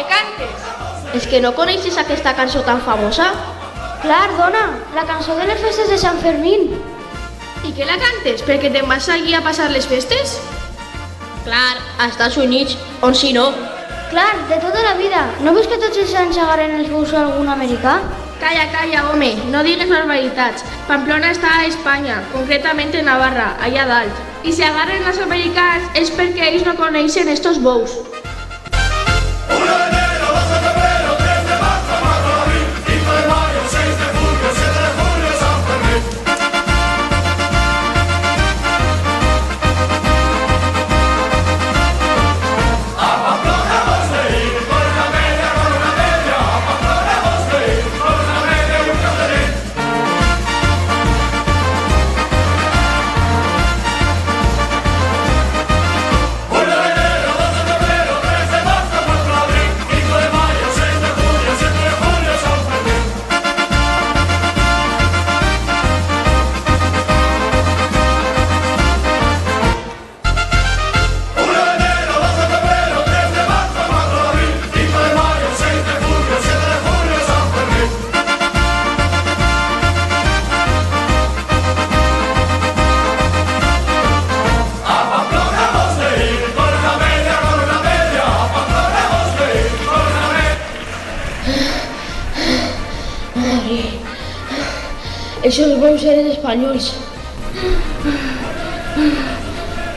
que cantes. És que no coneixes aquesta cançó tan famosa? Clar, dona, la cançó de les festes de Sant Fermín. I que la cantes? Perquè te'n vas allí a passar les festes? Clar, a Estats Units, on si no. Clar, de tota la vida. No veus que tots els anys agarren els bus a algun americà? Calla, calla, home, no digues barbaritats. Pamplona està a Espanya, concretament en Navarra, allà dalt. I si agarren els americans és perquè ells no coneixen estos bous. Esos bous eren espanyols.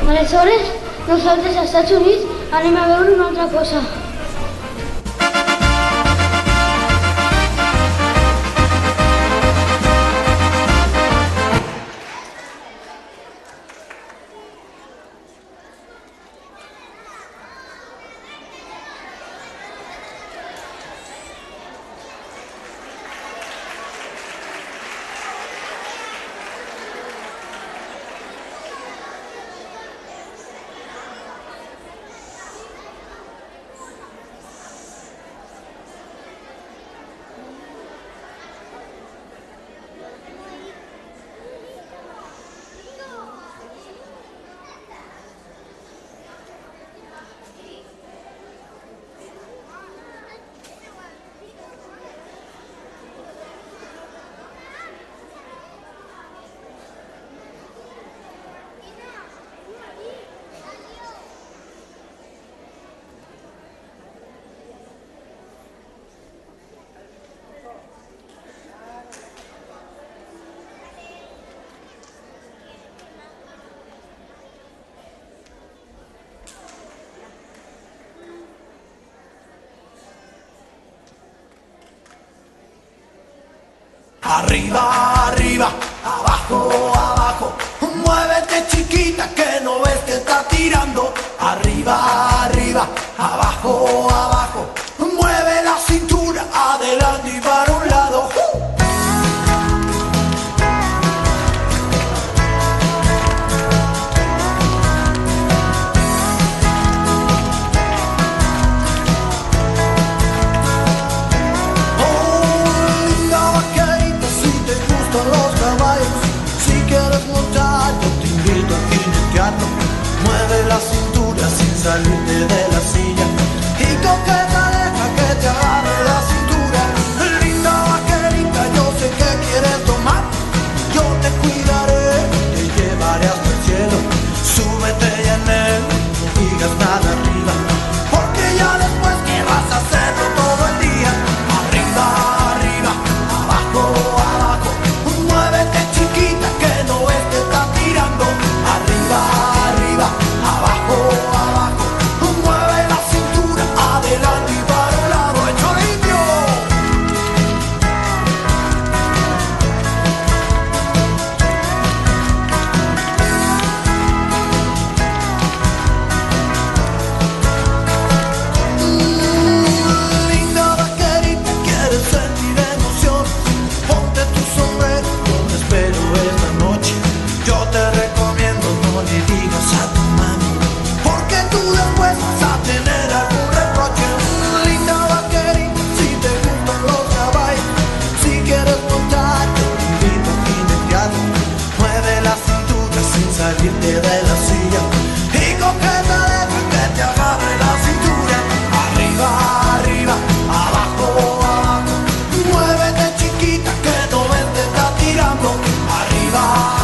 Aleshores, nosaltres als Estats Units anem a veure una altra cosa. Arriba, arriba, abajo, abajo, muévete chiquita que no ves que está tirando. Arriba, arriba, abajo, abajo, mueve la cintura, adelante y para un lado. Mueve la cintura sin salirte de la silla y coqueta deja que te agarre la cintura. Linda vaquerita, yo sé que quieres tomar, yo te cuidaré, te llevaré hasta el cielo. Súbete y en él, no digas nada arriba, porque ya después querrás hacerlo todo el día. Arriba, arriba, abajo, abajo, muévete chiquita que no ves que está tirando. Arriba, arriba, abajo, abajo, mueve la cintura, adelante y para un lado, hecho limpio. Linda vaquerita, quieres sentir emoción, ponte tu sombrero, yo te espero esta noche. Yo te recomiendo no le digas a tu mami, porque tú después vas a tener algún reproche. Linda vaquerita, si te gustan los caballos, si quieres montar, yo te invito a jinetearlo. Mueve la cintura sin salirte de la silla y coqueta deja que te agarre la cintura. Arriba, arriba, vida.